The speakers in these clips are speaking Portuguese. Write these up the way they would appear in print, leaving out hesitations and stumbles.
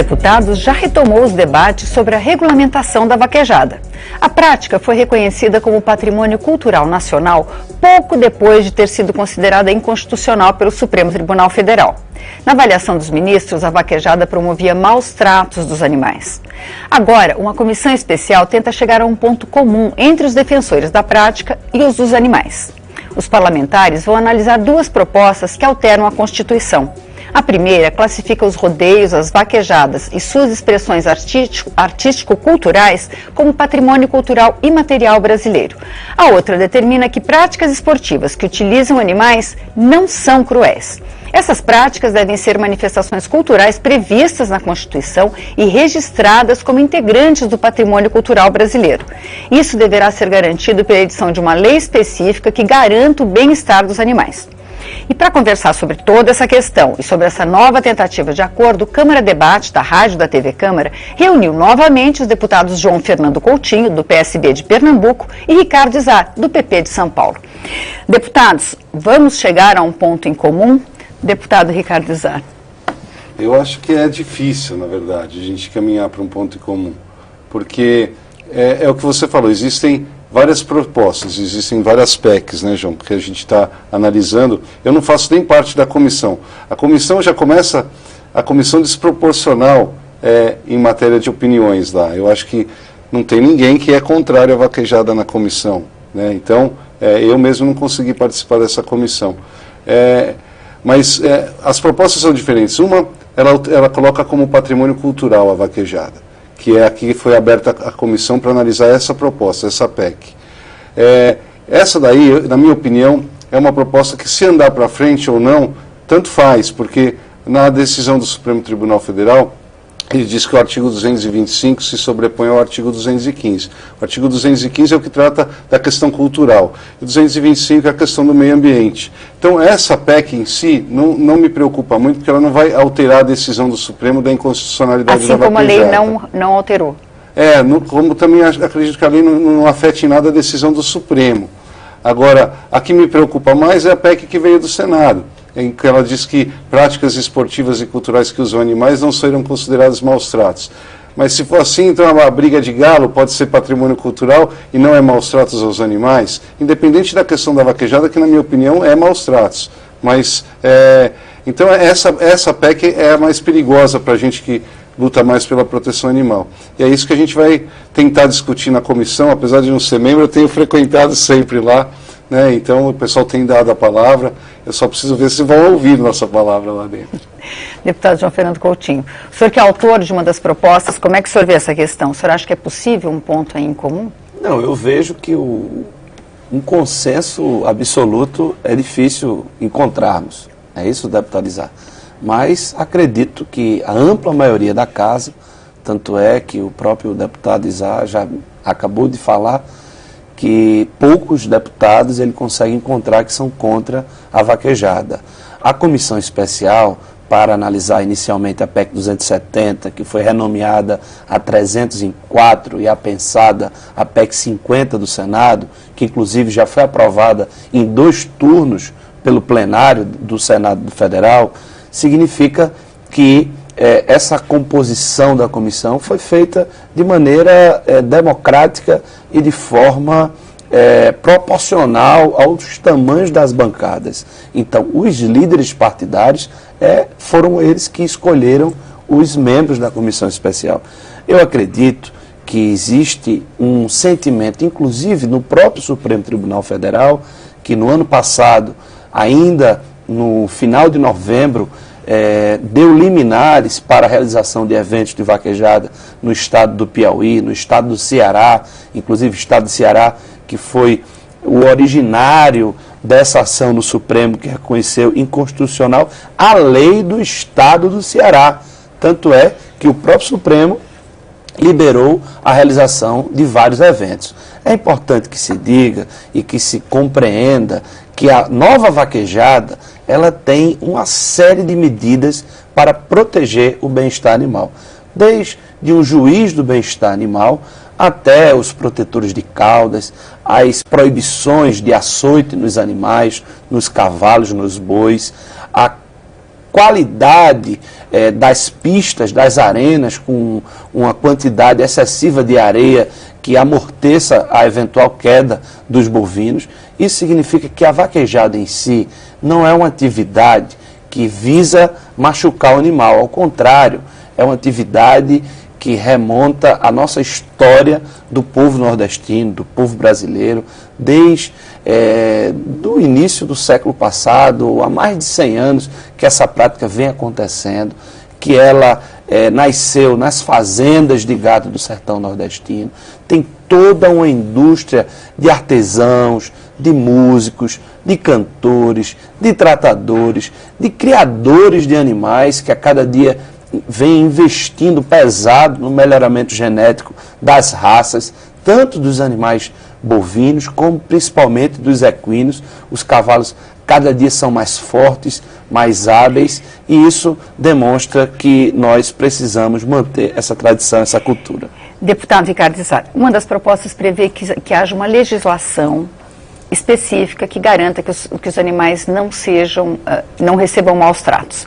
Deputados já retomou os debates sobre a regulamentação da vaquejada. A prática foi reconhecida como patrimônio cultural nacional pouco depois de ter sido considerada inconstitucional pelo Supremo Tribunal Federal. Na avaliação dos ministros, a vaquejada promovia maus tratos dos animais. Agora, uma comissão especial tenta chegar a um ponto comum entre os defensores da prática e os dos animais. Os parlamentares vão analisar duas propostas que alteram a Constituição. A primeira classifica os rodeios, as vaquejadas e suas expressões artístico-culturais como patrimônio cultural imaterial brasileiro. A outra determina que práticas esportivas que utilizam animais não são cruéis. Essas práticas devem ser manifestações culturais previstas na Constituição e registradas como integrantes do patrimônio cultural brasileiro. Isso deverá ser garantido pela edição de uma lei específica que garanta o bem-estar dos animais. E para conversar sobre toda essa questão e sobre essa nova tentativa de acordo, o Câmara Debate da Rádio e da TV Câmara reuniu novamente os deputados João Fernando Coutinho, do PSB de Pernambuco, e Ricardo Izar, do PP de São Paulo. Deputados, vamos chegar a um ponto em comum? Deputado Ricardo Izar. Eu acho que é difícil, na verdade, a gente caminhar para um ponto em comum, porque é o que você falou, existem várias propostas, existem várias PECs, né, João, que a gente está analisando. Eu não faço nem parte da comissão. A comissão já começa, a comissão desproporcional em matéria de opiniões lá. Eu acho que não tem ninguém que é contrário à vaquejada na comissão, né? Então, eu mesmo não consegui participar dessa comissão. Mas as propostas são diferentes. Uma, ela coloca como patrimônio cultural a vaquejada, que é aqui que foi aberta a comissão para analisar essa proposta, essa PEC. Essa daí, na minha opinião, é uma proposta que, se andar para frente ou não, tanto faz, porque na decisão do Supremo Tribunal Federal, ele diz que o artigo 225 se sobrepõe ao artigo 215. O artigo 215 é o que trata da questão cultural, e o 225 é a questão do meio ambiente. Então, essa PEC em si não me preocupa muito, porque ela não vai alterar a decisão do Supremo da inconstitucionalidade da vaquejada. Assim como a lei não alterou. Como também acredito que a lei não afete em nada a decisão do Supremo. Agora, a que me preocupa mais é a PEC que veio do Senado, em que ela diz que práticas esportivas e culturais que usam animais não serão consideradas maus tratos. Mas se for assim, então a briga de galo pode ser patrimônio cultural e não é maus tratos aos animais, independente da questão da vaquejada, que na minha opinião é maus tratos. Mas, então essa PEC é a mais perigosa para a gente que luta mais pela proteção animal. E é isso que a gente vai tentar discutir na comissão. Apesar de não ser membro, eu tenho frequentado sempre lá, né? Então o pessoal tem dado a palavra, eu só preciso ver se vão ouvir nossa palavra lá dentro. Deputado João Fernando Coutinho, o senhor que é autor de uma das propostas, como é que o senhor vê essa questão? O senhor acha que é possível um ponto aí em comum? Não, eu vejo que um consenso absoluto é difícil encontrarmos, é isso, deputado Izar. Mas acredito que a ampla maioria da casa, tanto é que o próprio deputado Izar já acabou de falar, que poucos deputados ele consegue encontrar que são contra a vaquejada. A comissão especial, para analisar inicialmente a PEC 270, que foi renomeada a 304 e apensada a PEC 50 do Senado, que inclusive já foi aprovada em 2 turnos pelo plenário do Senado Federal, significa que essa composição da comissão foi feita de maneira democrática e de forma proporcional aos tamanhos das bancadas. Então, os líderes partidários foram eles que escolheram os membros da comissão especial. Eu acredito que existe um sentimento, inclusive no próprio Supremo Tribunal Federal, que no ano passado, ainda no final de novembro, deu liminares para a realização de eventos de vaquejada no estado do Piauí, no estado do Ceará, inclusive o estado do Ceará, que foi o originário dessa ação no Supremo, que reconheceu inconstitucional a lei do estado do Ceará. Tanto é que o próprio Supremo liberou a realização de vários eventos. É importante que se diga e que se compreenda que a nova vaquejada, ela tem uma série de medidas para proteger o bem-estar animal. Desde um juiz do bem-estar animal até os protetores de caudas, as proibições de açoite nos animais, nos cavalos, nos bois, a qualidade das pistas, das arenas, com uma quantidade excessiva de areia que amorteça a eventual queda dos bovinos. Isso significa que a vaquejada em si não é uma atividade que visa machucar o animal, ao contrário, é uma atividade que remonta à nossa história do povo nordestino, do povo brasileiro, desde do início do século passado, há mais de 100 anos que essa prática vem acontecendo, que ela nasceu nas fazendas de gado do sertão nordestino. Tem toda uma indústria de artesãos, de músicos, de cantores, de tratadores, de criadores de animais que a cada dia vem investindo pesado no melhoramento genético das raças, tanto dos animais bovinos, como principalmente dos equinos. Os cavalos cada dia são mais fortes, mais hábeis, e isso demonstra que nós precisamos manter essa tradição, essa cultura. Deputado Ricardo Zissar, uma das propostas prevê que haja uma legislação específica que garanta que os animais não recebam maus tratos.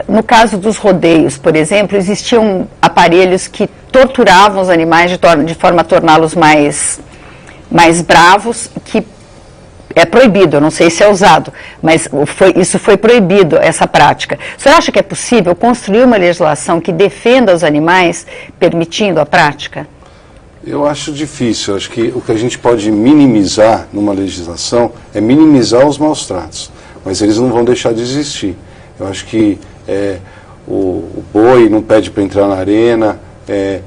No caso dos rodeios, por exemplo, existiam aparelhos que torturavam os animais de forma a torná-los mais bravos, que é proibido, eu não sei se é usado, mas isso foi proibido, essa prática. O senhor acha que é possível construir uma legislação que defenda os animais, permitindo a prática? Eu acho difícil. Acho que o que a gente pode minimizar numa legislação é minimizar os maus tratos, mas eles não vão deixar de existir. Eu acho que o boi não pede para entrar na arena,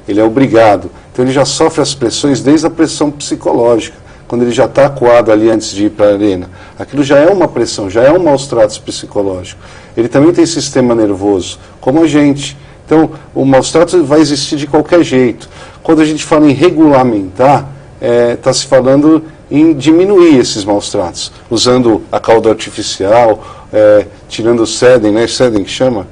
ele é obrigado. Então ele já sofre as pressões desde a pressão psicológica, quando ele já está acuado ali antes de ir para a arena. Aquilo já é uma pressão, já é um maus tratos psicológico. Ele também tem sistema nervoso, como a gente. Então, o maus trato vai existir de qualquer jeito. Quando a gente fala em regulamentar, está se falando em diminuir esses maus tratos, usando a cauda artificial, tirando o sedem, né? Sedem que chama,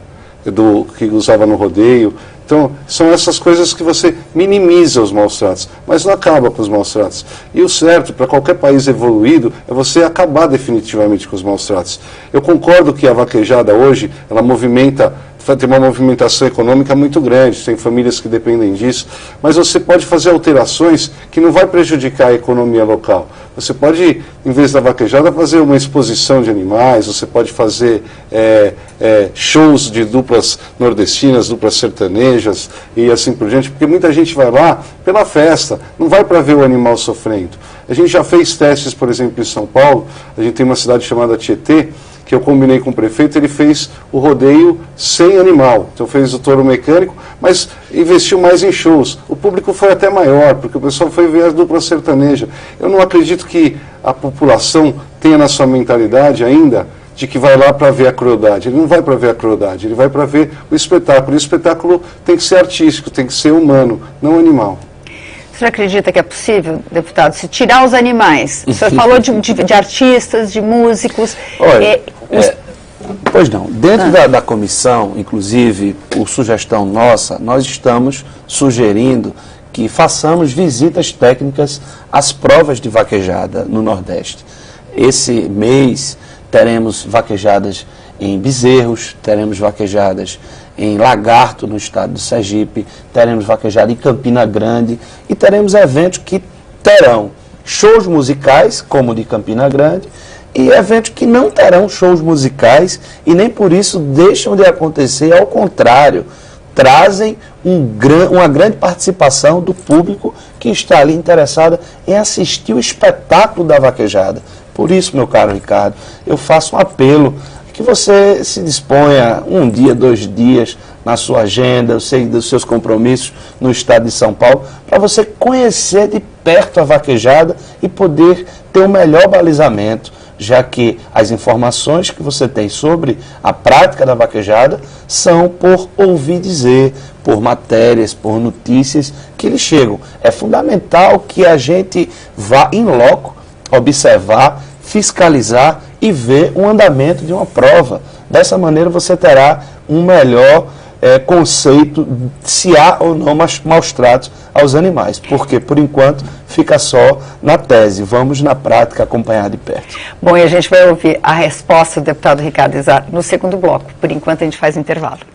que usava no rodeio. Então, são essas coisas que você minimiza os maus tratos, mas não acaba com os maus tratos. E o certo, para qualquer país evoluído, é você acabar definitivamente com os maus tratos. Eu concordo que a vaquejada hoje, ela tem uma movimentação econômica muito grande, tem famílias que dependem disso, mas você pode fazer alterações que não vai prejudicar a economia local. Você pode, em vez da vaquejada, fazer uma exposição de animais, você pode fazer shows de duplas nordestinas, duplas sertanejas e assim por diante, porque muita gente vai lá pela festa, não vai para ver o animal sofrendo. A gente já fez testes, por exemplo, em São Paulo, a gente tem uma cidade chamada Tietê, que eu combinei com o prefeito, ele fez o rodeio sem animal. Então fez o touro mecânico, mas investiu mais em shows. O público foi até maior, porque o pessoal foi ver a dupla sertaneja. Eu não acredito que a população tenha na sua mentalidade ainda de que vai lá para ver a crueldade. Ele não vai para ver a crueldade, ele vai para ver o espetáculo. E o espetáculo tem que ser artístico, tem que ser humano, não animal. O senhor acredita que é possível, deputado, se tirar os animais? O senhor falou de artistas, de músicos. Olha, pois não. Dentro da comissão, inclusive, por sugestão nossa, nós estamos sugerindo que façamos visitas técnicas às provas de vaquejada no Nordeste. Esse mês teremos vaquejadas em Bezerros, teremos vaquejadas em Lagarto, no estado do Sergipe, teremos vaquejada em Campina Grande e teremos eventos que terão shows musicais, como o de Campina Grande, e eventos que não terão shows musicais e nem por isso deixam de acontecer, ao contrário, trazem uma grande participação do público que está ali interessado em assistir o espetáculo da vaquejada. Por isso, meu caro Ricardo, eu faço um apelo que você se disponha 1 dia, 2 dias na sua agenda, eu sei dos seus compromissos no estado de São Paulo, para você conhecer de perto a vaquejada e poder ter um melhor balizamento, já que as informações que você tem sobre a prática da vaquejada são por ouvir dizer, por matérias, por notícias que lhe chegam. É fundamental que a gente vá em loco observar, fiscalizar e ver o andamento de uma prova. Dessa maneira você terá um melhor conceito se há ou não maus tratos aos animais, porque, por enquanto, fica só na tese. Vamos, na prática, acompanhar de perto. Bom, e a gente vai ouvir a resposta do deputado Ricardo Izar no segundo bloco. Por enquanto, a gente faz intervalo.